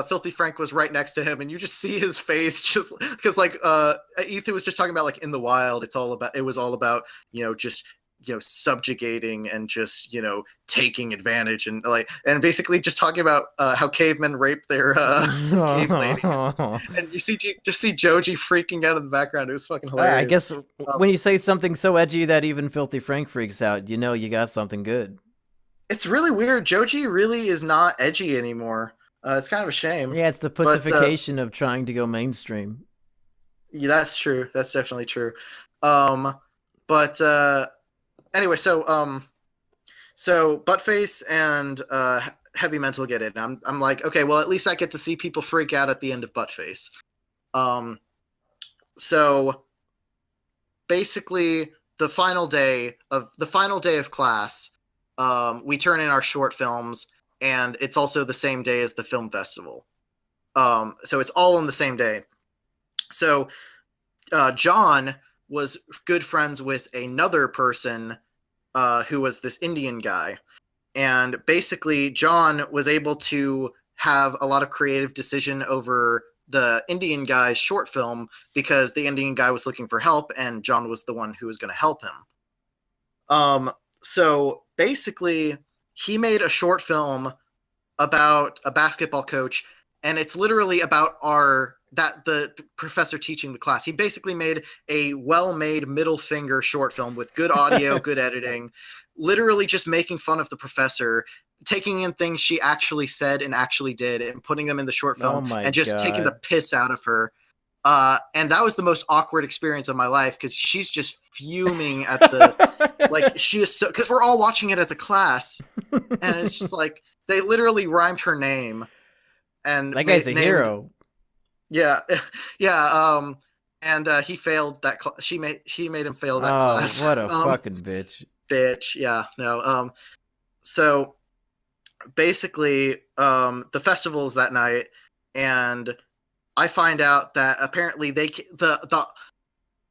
Filthy Frank was right next to him, and you just see his face, just because like Ethan was just talking about, like, in the wild, it was all about just subjugating and just taking advantage and basically just talking about how cavemen rape their cave ladies. And you see Joji freaking out in the background. It was fucking hilarious.
I guess when you say something so edgy that even Filthy Frank freaks out, you got something good.
It's really weird. Joji really is not edgy anymore. It's kind of a shame.
Yeah, it's the pussification of trying to go mainstream.
Yeah, that's true. That's definitely true. Anyway, so Buttface and Heavy Mental get it. And I'm like, okay, well, at least I get to see people freak out at the end of Buttface. So basically, the final day of class, we turn in our short films, and it's also the same day as the film festival. So it's all on the same day. So John was good friends with another person who was this Indian guy. And basically, John was able to have a lot of creative decision over the Indian guy's short film because the Indian guy was looking for help, and John was the one who was going to help him. So basically, he made a short film about a basketball coach, and it's literally about our that the professor teaching the class. He basically made a well-made middle finger short film with good audio, good editing, literally just making fun of the professor, taking in things she actually said and actually did and putting them in the short film and just taking the piss out of her. And that was the most awkward experience of my life because she's just fuming at the like she is so because we're all watching it as a class and it's just like they literally rhymed her name and
that guy's a hero.
Yeah, yeah. And he failed that. She made him fail that class.
What a fucking bitch.
Bitch. Yeah. No. So basically, the festival is that night, and I find out that apparently the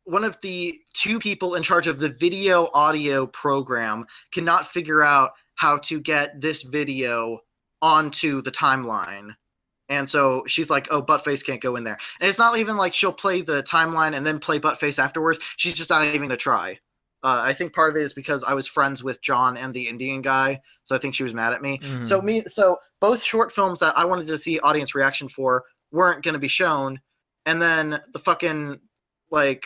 one of the two people in charge of the video audio program cannot figure out how to get this video onto the timeline. And so she's like, oh, Buttface can't go in there. And it's not even like she'll play the timeline and then play Buttface afterwards. She's just not even going to try. I think part of it is because I was friends with John and the Indian guy. So I think she was mad at me. Mm-hmm. So both short films that I wanted to see audience reaction for weren't going to be shown. And then the fucking, like,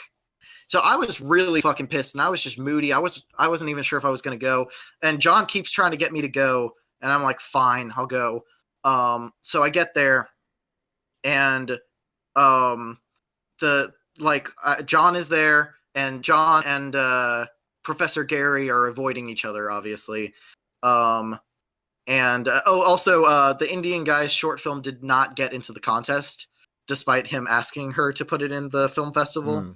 so I was really fucking pissed and I was just moody. I wasn't even sure if I was going to go. And John keeps trying to get me to go. And I'm like, fine, I'll go. So I get there and, John is there and John and, Professor Gary are avoiding each other, obviously. Also, the Indian guy's short film did not get into the contest despite him asking her to put it in the film festival.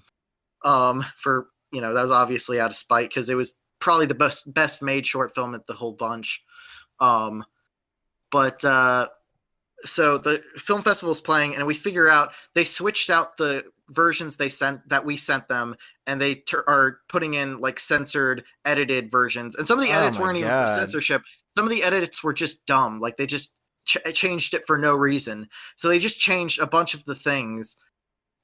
That was obviously out of spite because it was probably the best made short film at the whole bunch. So the film festival is playing and we figure out they switched out the versions we sent them and they are putting in like censored edited versions. And some of the edits weren't even for censorship. Some of the edits were just dumb. Like they just changed it for no reason. So they just changed a bunch of the things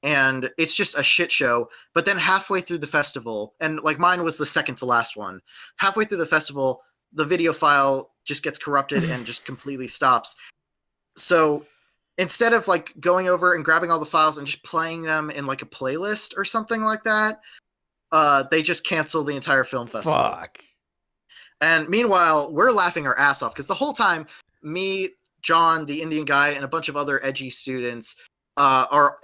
and it's just a shit show. But then halfway through the festival, and like mine was the second to last one, halfway through the festival, the video file just gets corrupted and just completely stops. So instead of like going over and grabbing all the files and just playing them in like a playlist or something like that, they just cancel the entire film festival.
Fuck.
And meanwhile, we're laughing our ass off because the whole time, me, John, the Indian guy, and a bunch of other edgy students are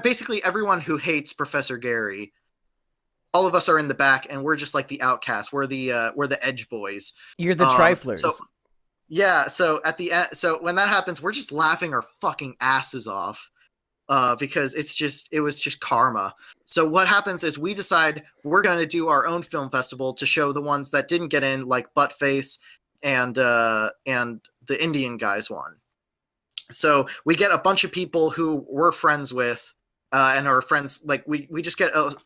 basically everyone who hates Professor Gary. All of us are in the back, and we're just like the outcasts. We're the edge boys.
You're the triflers.
Yeah, so at the end, so when that happens, we're just laughing our fucking asses off because it was just karma. So what happens is we decide we're going to do our own film festival to show the ones that didn't get in, like Buttface and the Indian guys one. So we get a bunch of people who we're friends with and our friends, like we just get a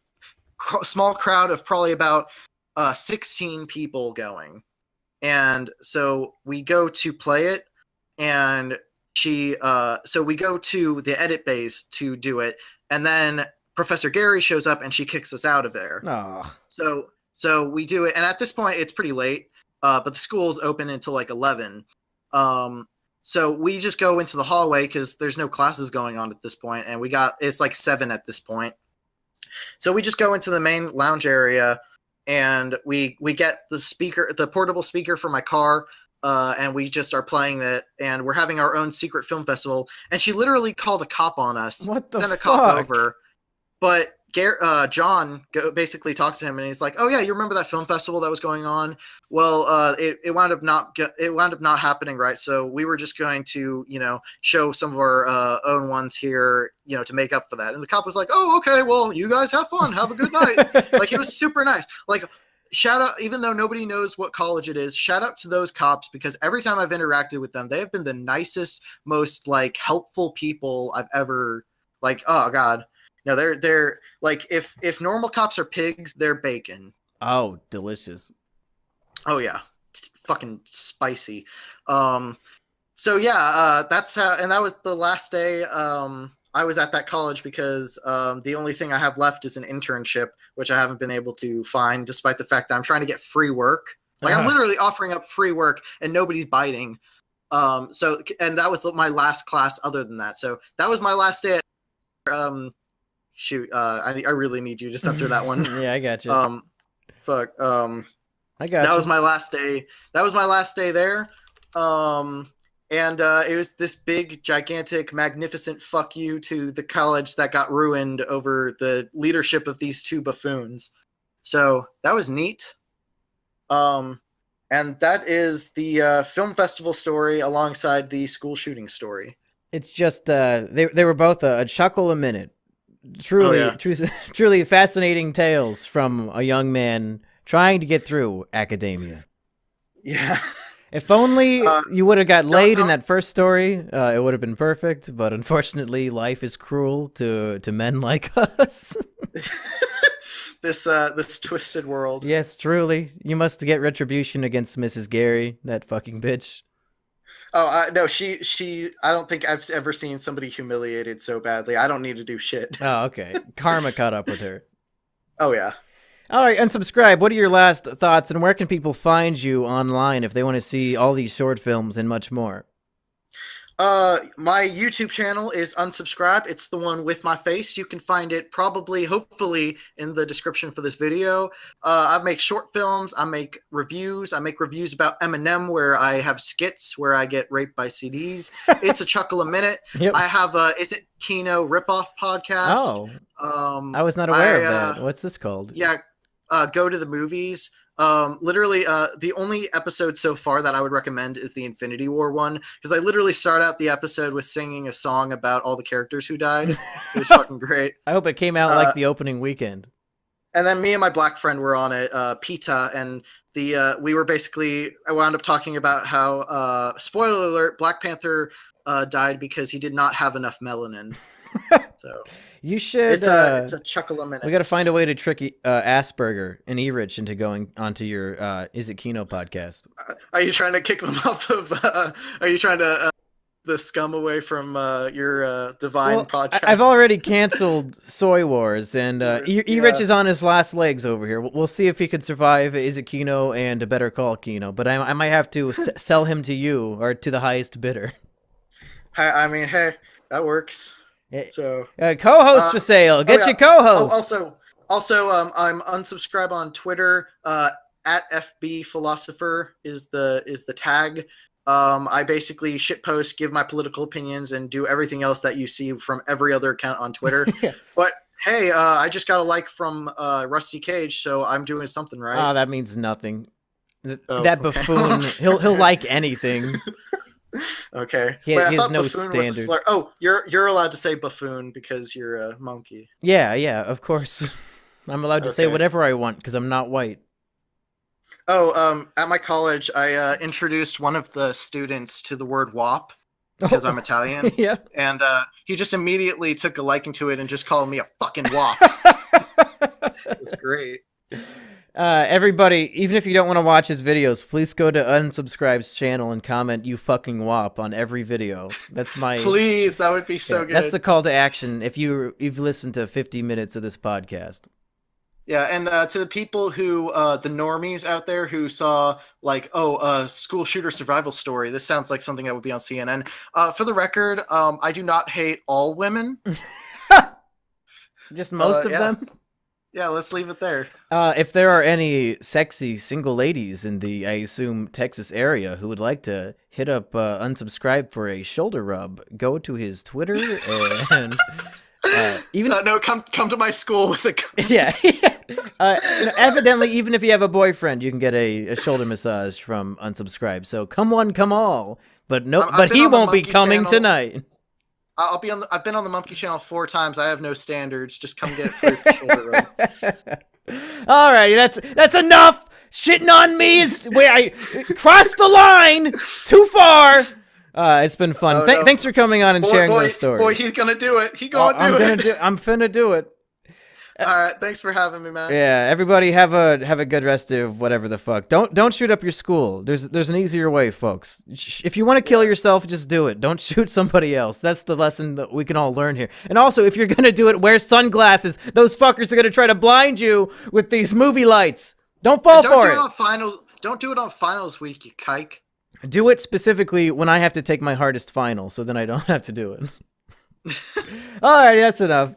small crowd of probably about 16 people going. And so we go to play it, and so we go to the edit base to do it, and then Professor Gary shows up and she kicks us out of there.
Oh.
So we do it, and at this point it's pretty late, but the school's open until like 11. So we just go into the hallway because there's no classes going on at this point, and it's like 7 at this point. So we just go into the main lounge area. And we get the portable speaker for my car, and we just are playing it, and we're having our own secret film festival. And she literally called a cop on us.
What the fuck?
Then a cop over. But John basically talks to him, and he's like, "Oh yeah, you remember that film festival that was going on? Well, it wound up not happening, right? So we were just going to, show some of our own ones here, to make up for that." And the cop was like, "Oh, okay, well, you guys have fun, have a good night." Like it was super nice. Like shout out, even though nobody knows what college it is, shout out to those cops because every time I've interacted with them, they have been the nicest, most like helpful people I've ever like. Oh God. No, they're like if normal cops are pigs, they're bacon.
Oh, delicious.
Oh yeah, it's fucking spicy. So yeah, that's how, and that was the last day I was at that college because the only thing I have left is an internship, which I haven't been able to find, despite the fact that I'm trying to get free work. Like I'm literally offering up free work, and nobody's biting. And that was my last class. Other than that, so that was my last day Shoot, I really need you to censor that one.
Yeah, I got you.
Fuck.
I got
that
you.
was my last day. That was my last day there. And it was this big, gigantic, magnificent fuck you to the college that got ruined over the leadership of these two buffoons. So that was neat. And that is the film festival story alongside the school shooting story.
It's just they were both a chuckle a minute. Truly,
Oh, yeah.
truly fascinating tales from a young man trying to get through academia.
Yeah.
If only you would have got laid in
don't-
that first story, it would have been perfect. But unfortunately, life is cruel to men like us.
This twisted world.
Yes, truly. You must get retribution against Mrs. Gary, that fucking bitch.
Oh, no, she. I don't think I've ever seen somebody humiliated so badly. I don't need to do shit.
Oh, okay. Karma caught up with her.
Oh, yeah.
All right, unsubscribe. What are your last thoughts, and where can people find you online if they want to see all these short films and much more?
My YouTube channel is Unsubscribe. It's the one with my face. You can find it probably, hopefully, in the description for this video. I make short films. I make reviews. I make reviews about Eminem where I have skits where I get raped by CDs. It's a chuckle a minute.
Yep.
I have a It Kino ripoff podcast.
Oh, I was not aware of that. What's this called?
Yeah, Go to the Movies. Literally, the only episode so far that I would recommend is the Infinity War one, because I literally start out the episode with singing a song about all the characters who died. It was fucking great.
I hope it came out like the opening weekend.
And then me and my black friend were on it, Pita, and we were basically, I wound up talking about how, spoiler alert, Black Panther died because he did not have enough melanin. So
you should.
It's a chuckle a minute.
We got to find a way to trick Asperger and E-Rich into going onto your Is It Kino podcast.
Are you trying to kick them off of? Are you trying to the scum away from your divine podcast?
I've already canceled SOY Wars, and E-Rich is on his last legs over here. We'll see if he could survive Is It Kino and a Better Call Kino, but I might have to sell him to you or to the highest bidder.
I mean, hey, that works. So
co-host for sale. Get your co-host.
Also, I'm unsubscribe on Twitter. At FB Philosopher is the tag. I basically shitpost, give my political opinions, and do everything else that you see from every other account on Twitter. Yeah. But hey, I just got a like from Rusty Cage, so I'm doing something right.
Oh, that means nothing. That buffoon, he'll like anything.
Okay.
He has no standard.
Oh, you're allowed to say buffoon because you're a monkey.
Yeah, of course. I'm allowed to say whatever I want because I'm not white.
Oh, at my college, I introduced one of the students to the word WAP because I'm Italian.
Yeah.
And he just immediately took a liking to it and just called me a fucking WAP. It's great.
Everybody, even if you don't want to watch his videos, please go to Unsubscribe's channel and comment "you fucking wop" on every video. That's my
please. That would be so good.
That's the call to action. If you've listened to 50 minutes of this podcast. Yeah,
and to the people who the normies out there who saw like, school shooter survival story. This sounds like something that would be on CNN. For the record, I do not hate all women.
Just most of them.
Yeah, let's leave it there.
If there are any sexy single ladies in the, I assume, Texas area who would like to hit up Unsubscribe for a shoulder rub, go to his Twitter and even
come to my school with a
yeah. Evidently, even if you have a boyfriend, you can get a shoulder massage from Unsubscribe. So come one, come all. But no, but he won't be coming tonight.
I've been on the Mumkey channel 4 times. I have no standards. Just come get free for shoulder rub.
All right, that's enough shitting on me. Where I crossed the line too far. It's been fun. Thanks for coming on and sharing those stories.
Boy, he's gonna do it.
I'm finna do it.
All right, thanks for having me, man.
Yeah, everybody have a good rest of whatever the fuck. Don't shoot up your school. There's an easier way, folks. If you want to kill yourself, just do it. Don't shoot somebody else. That's the lesson that we can all learn here. And also, if you're gonna do it, wear sunglasses. Those fuckers are gonna try to blind you with these movie lights. Don't fall for it.
Don't do it on finals week, you kike.
Do it specifically when I have to take my hardest final, so then I don't have to do it. All right, that's enough.